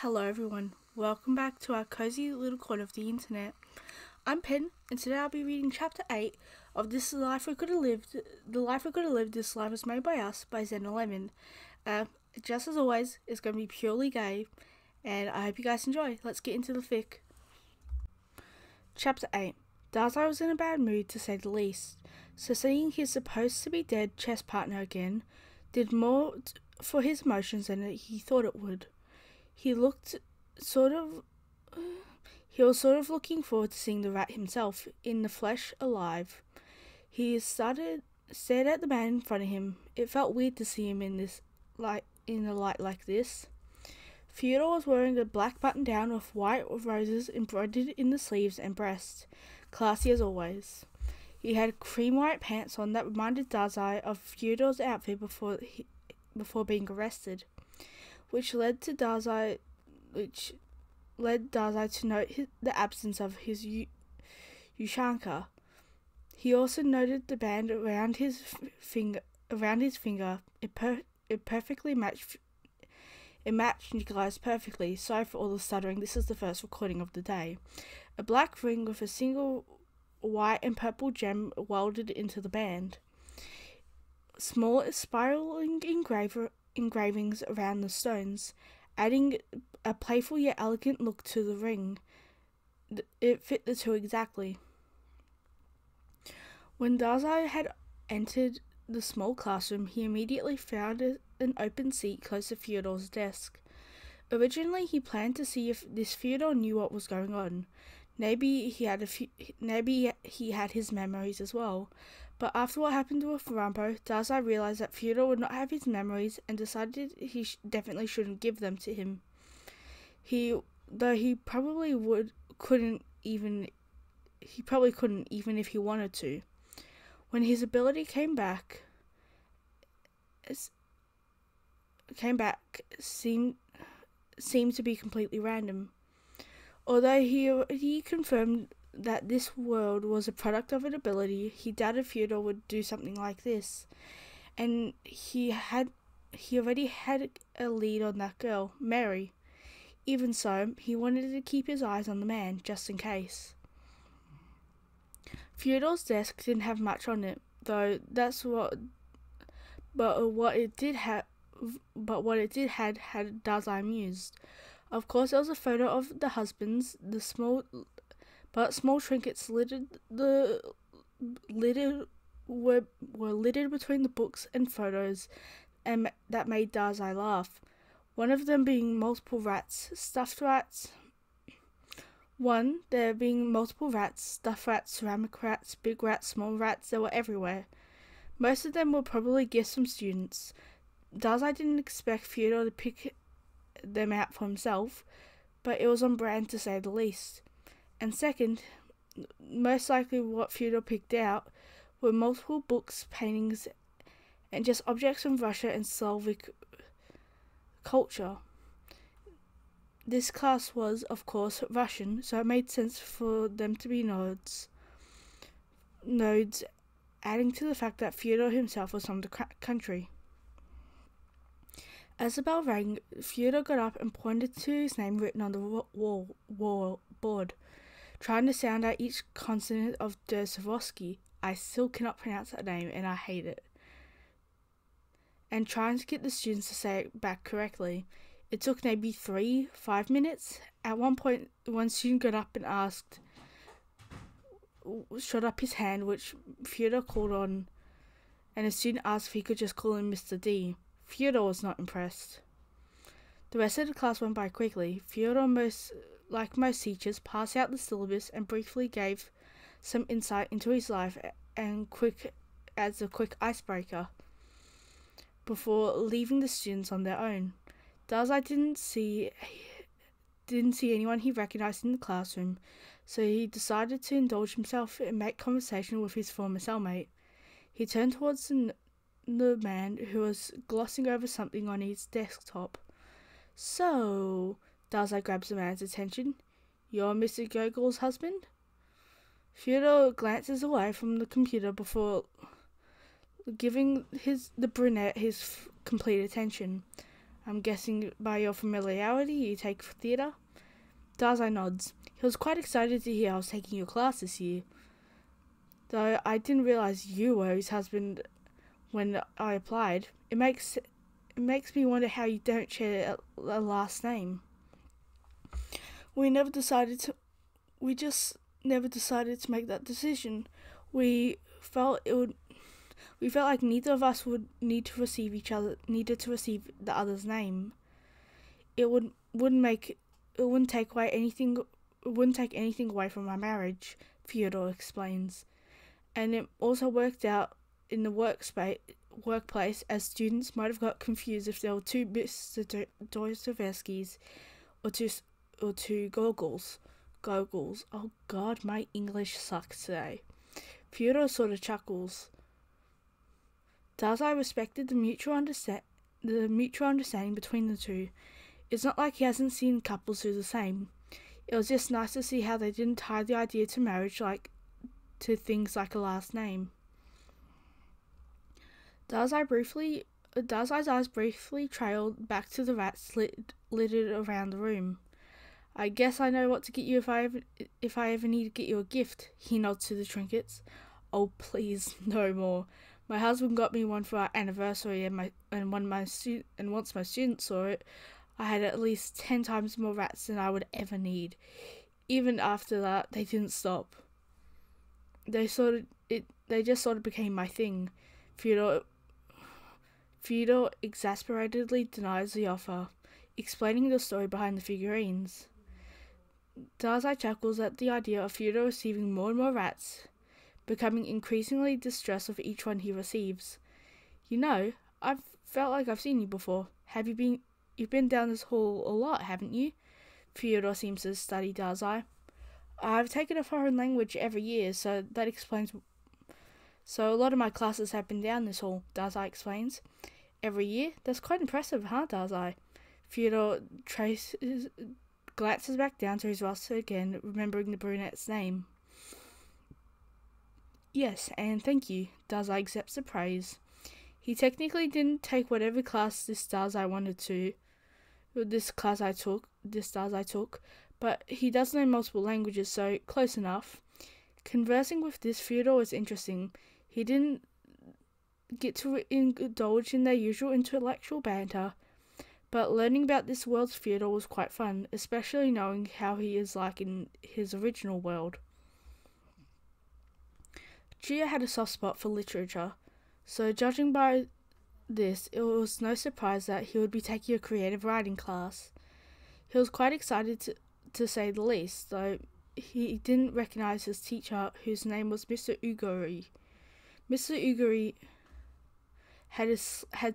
Hello everyone, welcome back to our cozy little corner of the internet. I'm Pen, and today I'll be reading chapter 8 of This Life We Could Have Lived. The Life We Could Have Lived, This Life Was Made by Us by Zen 11. Just as always, it's going to be purely gay, and I hope you guys enjoy. Let's get into the fic. Chapter 8. Dazai was in a bad mood to say the least, so seeing his supposed to be dead chess partner again did more for his emotions than he thought it would. He was sort of looking forward to seeing the rat himself, in the flesh, alive. He stared at the man in front of him. It felt weird to see him in a light like this. Fyodor was wearing a black button-down with white roses embroidered in the sleeves and breast, classy as always. He had cream-white pants on that reminded Dazai of Fyodor's outfit before being arrested, which led Dazai to note the absence of his Ushanka. He also noted the band around his finger. It perfectly matched. It matched Nikolai's perfectly. Sorry for all the stuttering. This is the first recording of the day. A black ring with a single white and purple gem welded into the band. Small spiraling engravings around the stones, adding a playful yet elegant look to the ring. It fit the two exactly. When Dazai had entered the small classroom, he immediately found an open seat close to Fyodor's desk. Originally, he planned to see if this Fyodor knew what was going on. Maybe he had his memories as well. But after what happened with Rampo, Dazai realized that Fyodor would not have his memories and decided he definitely shouldn't give them to him. He probably couldn't even if he wanted to. When his ability came back seemed to be completely random. Although he confirmed that this world was a product of an ability, he doubted Fyodor would do something like this, and he already had a lead on that girl, Mary. Even so, he wanted to keep his eyes on the man, just in case. Fyodor's desk didn't have much on it, though. What it did had Dazai amused. Of course, there was a photo of the husbands. Small trinkets were littered between the books and photos, and that made Dazai laugh. One of them being multiple rats, stuffed rats. Stuffed rats, ceramic rats, big rats, small rats. They were everywhere. Most of them were probably gifts from students. Dazai didn't expect Fyodor to pick them out for himself, but it was on brand to say the least. And second, most likely what Fyodor picked out were multiple books, paintings, and just objects from Russia and Slavic culture. This class was, of course, Russian, so it made sense for them to be nodes, adding to the fact that Fyodor himself was from the country. As the bell rang, Fyodor got up and pointed to his name written on the board, trying to sound out each consonant of Dostoevsky. I still cannot pronounce that name, and I hate it. And trying to get the students to say it back correctly. It took maybe 3-5 minutes. At one point, one student got up and shot up his hand, which Fyodor called on, and a student asked if he could just call him Mr. D. Fyodor was not impressed. The rest of the class went by quickly. Fyodor, like most teachers, passed out the syllabus and briefly gave some insight into his life as a quick icebreaker before leaving the students on their own. Dazai didn't see anyone he recognized in the classroom, so he decided to indulge himself and make conversation with his former cellmate. He turned towards the man who was glossing over something on his desktop. So, Dazai grabs the man's attention. You're Mr. Gogol's husband? Fyodor glances away from the computer before giving the brunette his complete attention. I'm guessing by your familiarity you take theatre? Dazai nods. He was quite excited to hear I was taking your class this year. Though I didn't realise you were his husband when I applied. It makes me wonder how you don't share a last name. We just never decided to make that decision. We felt like neither of us would needed to receive the other's name. It wouldn't take anything away from our marriage, Fyodor explains. And it also worked out in the workplace, as students might have got confused if there were two Dostoevskys or two Gogols. Oh God, my English sucks today. Fyodor sort of chuckles. Dazai respected the mutual understanding between the two. It's not like he hasn't seen couples who are the same. It was just nice to see how they didn't tie the idea to marriage to things like a last name. Dazai's eyes briefly trailed back to the rats littered around the room. I guess I know what to get you if I ever need to get you a gift. He nods to the trinkets. Oh please, no more. My husband got me one for our anniversary, and once my students saw it, I had at least 10 times more rats than I would ever need. Even after that, they didn't stop. They just sort of became my thing. Fyodor exasperatedly denies the offer, explaining the story behind the figurines. Dazai chuckles at the idea of Fyodor receiving more and more rats, becoming increasingly distressed of each one he receives. You know, I've felt like I've seen you before. You've been down this hall a lot, haven't you? Fyodor seems to study Dazai. I've taken a foreign language every year, so that explains. So a lot of my classes have been down this hall, Dazai explains. Every year? That's quite impressive, huh, Dazai? Fyodor glances back down to his roster again, remembering the brunette's name. Yes, and thank you. Dazai accepts the praise. He technically didn't take whatever class this Dazai took, but he does know multiple languages, so close enough. Conversing with this Fyodor was interesting. He didn't get to indulge in their usual intellectual banter, but learning about this world's Fyodor was quite fun, especially knowing how he is like in his original world. Chia had a soft spot for literature, so judging by this, it was no surprise that he would be taking a creative writing class. He was quite excited to say the least, though he didn't recognize his teacher, whose name was Mr. Uguri. Mr. Uguri had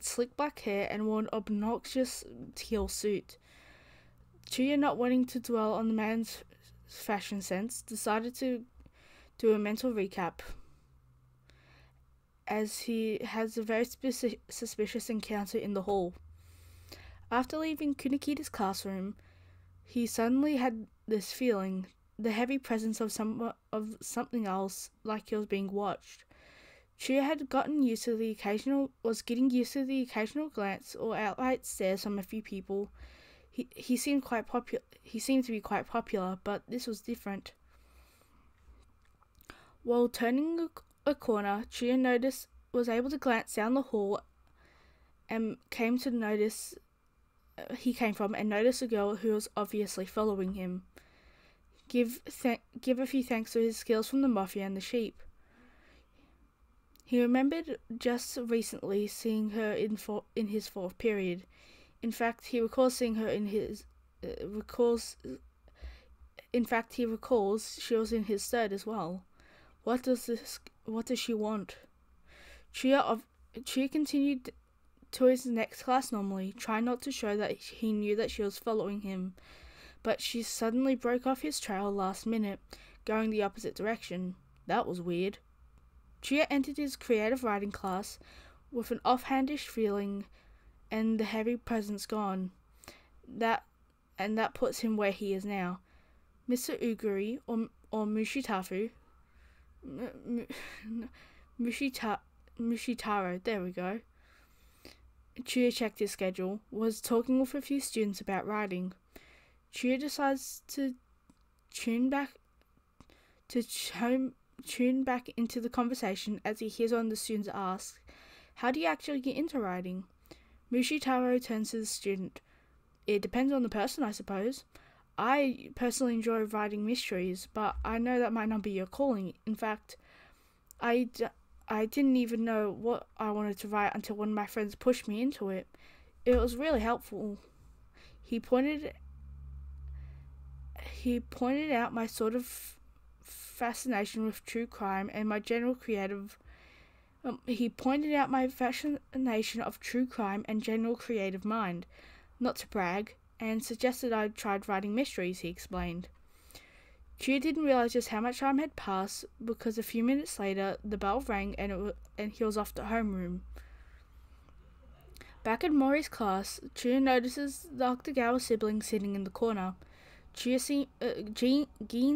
slick black hair and wore an obnoxious teal suit. Chuya, not wanting to dwell on the man's fashion sense, decided to do a mental recap, as he has a very suspicious encounter in the hall. After leaving Kunikita's classroom, he suddenly had this feeling, the heavy presence of something else, like he was being watched. Chuya was getting used to the occasional glance or outright stares from a few people. He seemed to be quite popular, but this was different. While turning a corner, Chuya was able to glance down the hall and notice a girl who was obviously following him. Give a few thanks to his skills from the mafia and the sheep. He remembered just recently seeing her in his fourth period. In fact, he recalls seeing her he recalls she was in his third as well. What does she want? Chuya continued to his next class normally, trying not to show that he knew that she was following him, but she suddenly broke off his trail last minute, going the opposite direction. That was weird. Chuya entered his creative writing class with an offhandish feeling and the heavy presence gone. That puts him where he is now. Mr. Uguri, or Mushitaro, there we go. Chuya checked his schedule, was talking with a few students about writing. Chuya decides to tune back into the conversation as he hears one of the students ask, "How do you actually get into writing?" Mushitaro turns to the student. "It depends on the person, I suppose. I personally enjoy writing mysteries, but I know that might not be your calling. In fact, I didn't even know what I wanted to write until one of my friends pushed me into it. It was really helpful." He pointed out my sort of fascination with true crime and my general creative mind, not to brag, and suggested I tried writing mysteries, he explained. Chuya didn't realize just how much time had passed because a few minutes later the bell rang and he was off to homeroom. Back in Mori's class, Chuya notices the Octogawa sibling sitting in the corner. Gin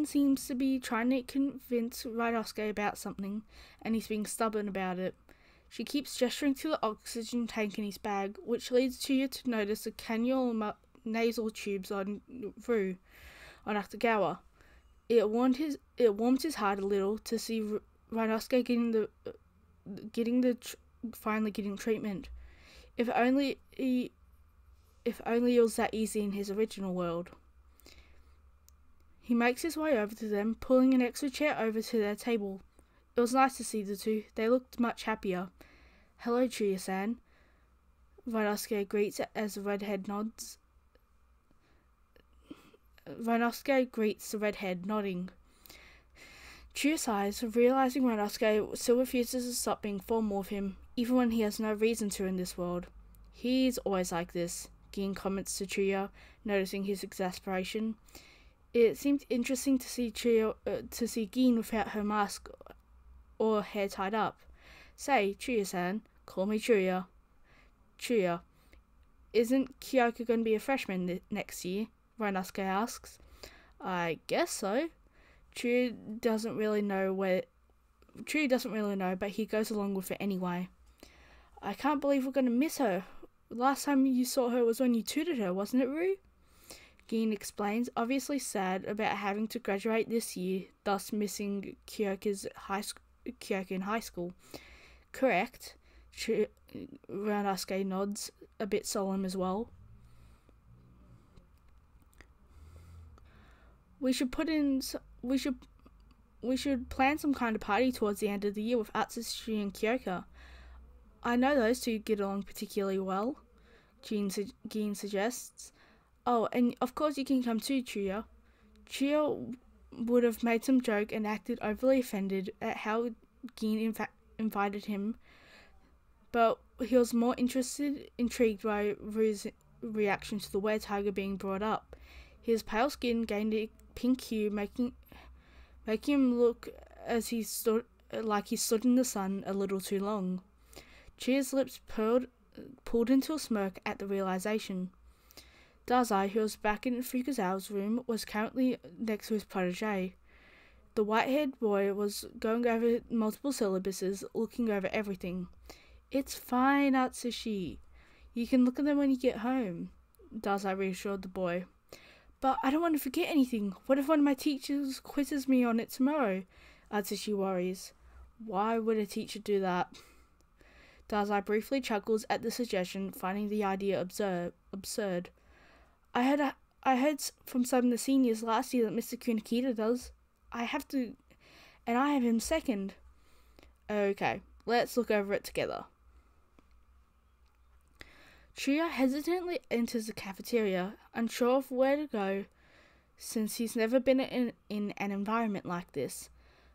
seems to be trying to convince Ryunosuke about something, and he's being stubborn about it. She keeps gesturing to the oxygen tank in his bag, which leads Chuya to notice the cannula nasal tubes on Octogawa. It warmed his heart a little to see Ryunosuke finally getting treatment. If only it was that easy in his original world. He makes his way over to them, pulling an extra chair over to their table. It was nice to see the two. They looked much happier. "Hello, Chuya-san," Ryunosuke greets as the redhead nods. Ryunosuke greets the redhead, nodding. Chuya sighs, realizing Ryunosuke still refuses to stop being formal with him, even when he has no reason to in this world. "He's always like this," Gin comments to Chuya, noticing his exasperation. It seemed interesting to see Gin without her mask or hair tied up. "Say, Chuya-san, call me Chuya." "Chuya, isn't Kyoko going to be a freshman next year?" Ryunosuke asks. "I guess so." Chuya doesn't really know, but he goes along with it anyway. "I can't believe we're going to miss her. Last time you saw her was when you tutored her, wasn't it, Rue?" Gin explains, obviously sad about having to graduate this year, thus missing Kyoko in high school. "Correct." Ryunosuke nods, a bit solemn as well. We should plan some kind of party towards the end of the year with Atsushi and Kyoko. I know those two get along particularly well," Gin suggests. "Oh, and of course you can come too, Chuya." Chuya would have made some joke and acted overly offended at how Gin invited him, but he was more intrigued by Rue's reaction to the were-tiger being brought up. His pale skin gained a pink hue, making him look as he stood in the sun a little too long. Chuya's lips pulled into a smirk at the realization. Dazai, who was back in Fukazawa's room, was currently next to his protege. The white-haired boy was going over multiple syllabuses, looking over everything. "It's fine, Atsushi. You can look at them when you get home," Dazai reassured the boy. "But I don't want to forget anything. What if one of my teachers quizzes me on it tomorrow?" Atsushi worries. "Why would a teacher do that?" Dazai briefly chuckles at the suggestion, finding the idea absurd. I heard from some of the seniors last year that Mr. Kunakita does. I have him second." "Okay, let's look over it together." Chuya hesitantly enters the cafeteria, unsure of where to go, since he's never been in an environment like this.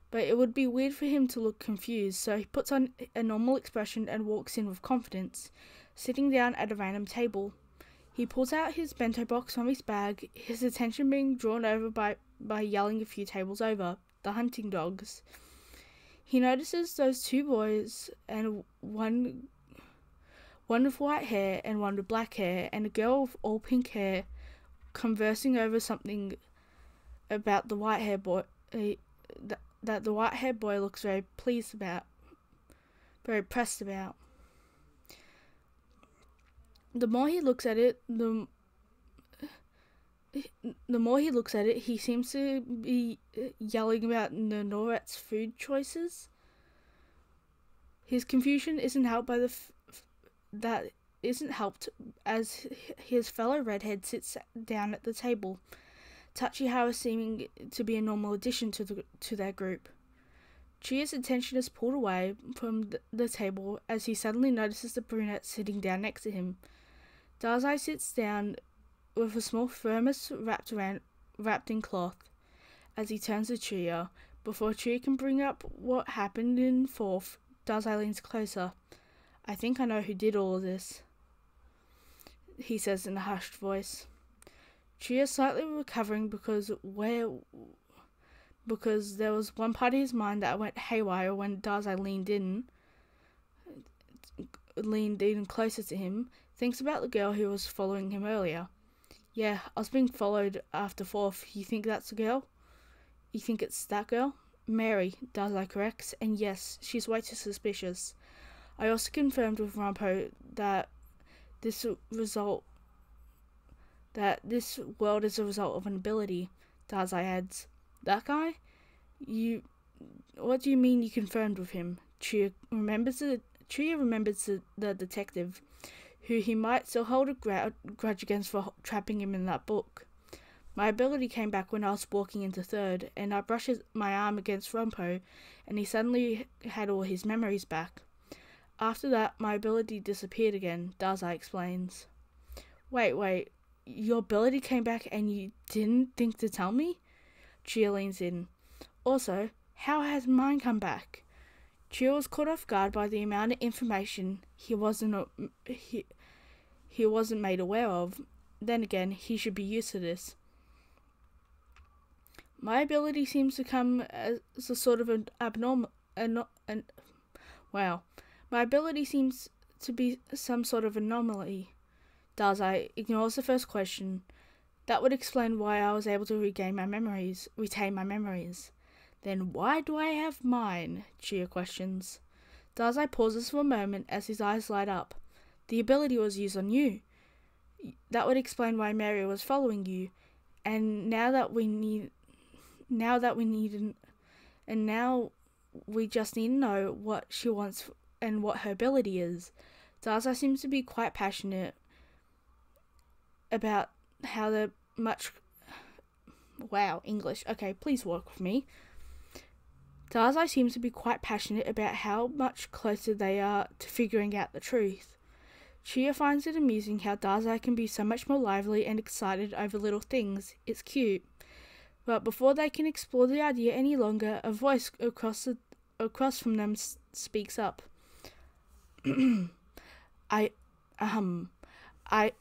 But it would be weird for him to look confused, so he puts on a normal expression and walks in with confidence, sitting down at a random table. He pulls out his bento box from his bag, his attention being drawn over by yelling a few tables over, the hunting dogs. He notices those two boys, and one with white hair and one with black hair, and a girl with all pink hair, conversing over something about the white-haired boy that the white-haired boy looks very pressed about. The more he looks at it, the more he looks at it, he seems to be yelling about Noret's food choices. His confusion isn't helped by that isn't helped as his fellow redhead sits down at the table, Tachiharu seeming to be a normal addition to their group. Chia's attention is pulled away from the table as he suddenly notices the brunette sitting down next to him. Dazai sits down with a small thermos wrapped in cloth as he turns to Chia. Before Chia can bring up what happened in fourth, Dazai leans closer. "I think I know who did all of this," he says in a hushed voice. Chia is slightly recovering because there was one part of his mind that went haywire when Dazai leaned in closer to him, thinks about the girl who was following him earlier. "Yeah, I was being followed after fourth. You think that's the girl? You think it's that girl?" "Mary," Dazai corrects, "and yes, she's way too suspicious. I also confirmed with Rampo that this world is a result of an ability," Dazai adds. "That guy? What do you mean you confirmed with him?" Chia remembers the detective, who he might still hold a grudge against for trapping him in that book. "My ability came back when I was walking into third, and I brushed my arm against Rumpo, and he suddenly had all his memories back. After that, my ability disappeared again," Dazai explains. Wait, your ability came back and you didn't think to tell me?" Chia leans in. "Also, how has mine come back?" Chia was caught off guard by the amount of information he wasn't made aware of. Then again, he should be used to this. "My ability seems to come as a sort of an abnormal... My ability seems to be some sort of anomaly." Dazai ignores the first question. "That would explain why I was able to retain my memories. "Then why do I have mine?" Chia questions. Dazai pauses for a moment as his eyes light up. "The ability was used on you. That would explain why Mary was following you. And now we just need to know what she wants and what her ability is." Dazai seems to be quite passionate about how the much... Wow, English. Okay, please work with me. Dazai seems to be quite passionate about how much closer they are to figuring out the truth. Chia finds it amusing how Dazai can be so much more lively and excited over little things. It's cute. But before they can explore the idea any longer, a voice across from them speaks up.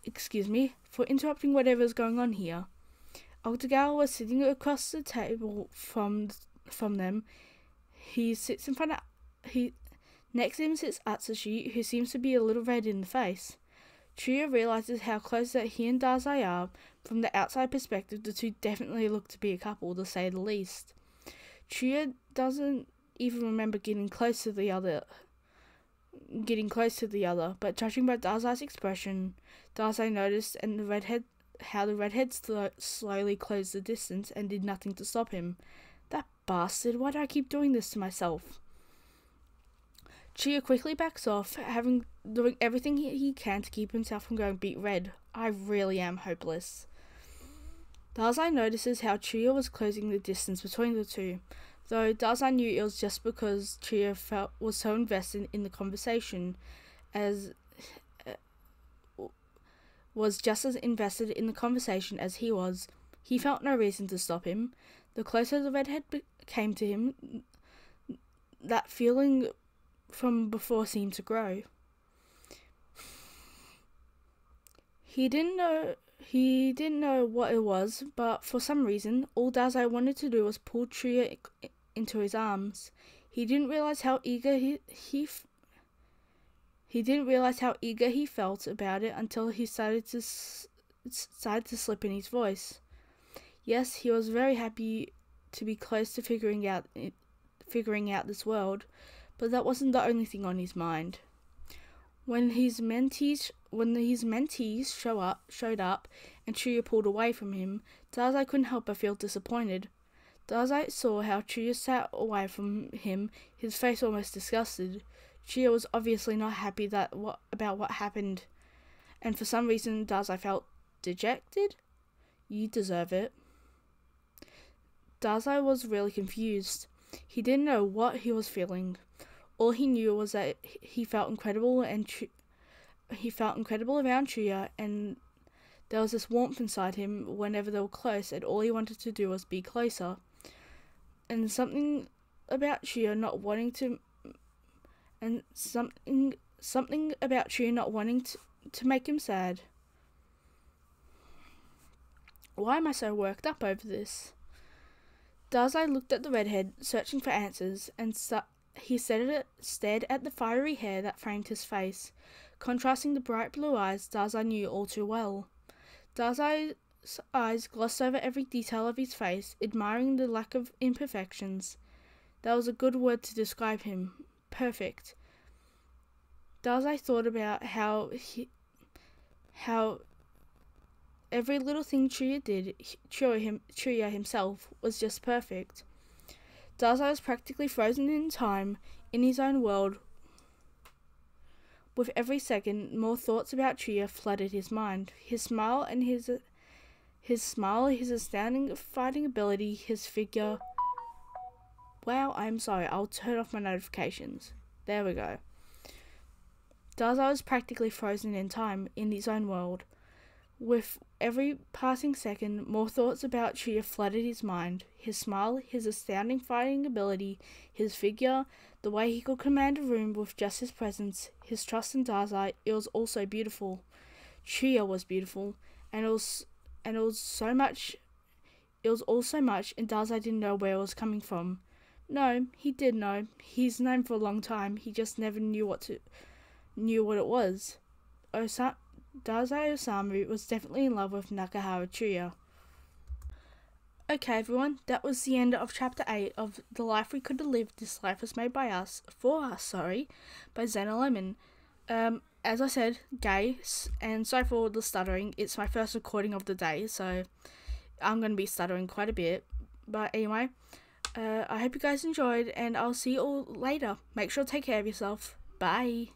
Excuse me for interrupting whatever's going on here." Octogawa was sitting across the table from them. Next to him sits Atsushi, who seems to be a little red in the face. Chia realizes how close that he and Dazai are. From the outside perspective, the two definitely look to be a couple, to say the least. Chia doesn't even remember getting close to the other, but judging by Dazai's expression, Dazai noticed how the redhead slowly closed the distance and did nothing to stop him. "That bastard, why do I keep doing this to myself?" Chia quickly backs off, doing everything he can to keep himself from going beet red. "I really am hopeless." Dazai notices how Chia was closing the distance between the two, though Dazai knew it was just because Chia was so invested in the conversation as he was. He felt no reason to stop him. The closer the redhead came to him, that feeling from before seemed to grow. He didn't know what it was, but for some reason, all Dazai wanted to do was pull Chia into his arms. He didn't realize how eager he felt about it until he started to slip in his voice. Yes, he was very happy to be close to figuring out this world, but that wasn't the only thing on his mind. When his mentees showed up and Chuya pulled away from him, Dazai couldn't help but feel disappointed. Dazai saw how Chuya sat away from him, his face almost disgusted. Chuya was obviously not happy about what happened, and for some reason Dazai felt dejected. You deserve it. Dazai was really confused. He didn't know what he was feeling. All he knew was that he felt incredible around Chuya, and there was this warmth inside him whenever they were close, and all he wanted to do was be closer. And something about Chuya not wanting to make him sad. Why am I so worked up over this? Dazai looked at the redhead, searching for answers, and he stared at the fiery hair that framed his face, contrasting the bright blue eyes Dazai knew all too well. Dazai's eyes glossed over every detail of his face, admiring the lack of imperfections. That was a good word to describe him. Perfect. Dazai thought about how every little thing Chuya did, Chuya himself, was just perfect. Dazai was practically frozen in time, in his own world. With every second, more thoughts about Chuya flooded his mind. His smile, his astounding fighting ability, his figure. Wow, I'm sorry, I'll turn off my notifications. There we go. Dazai was practically frozen in time, in his own world. With every passing second, more thoughts about Chuya flooded his mind. His smile, his astounding fighting ability, his figure, the way he could command a room with just his presence, his trust in Dazai, it was also beautiful. Chuya was beautiful, and it was all so much, and Dazai didn't know where it was coming from. No, he did know. He's known for a long time, he just never knew what it was. Dazai Osamu was definitely in love with Nakahara Chuya. Okay everyone, that was the end of chapter 8 of The Life We Could Have Lived, This Life Was Made by Us, by Zena Lemon. As I said, gay, and sorry for all the stuttering, it's my first recording of the day, so I'm going to be stuttering quite a bit. But anyway, I hope you guys enjoyed, and I'll see you all later. Make sure to take care of yourself. Bye!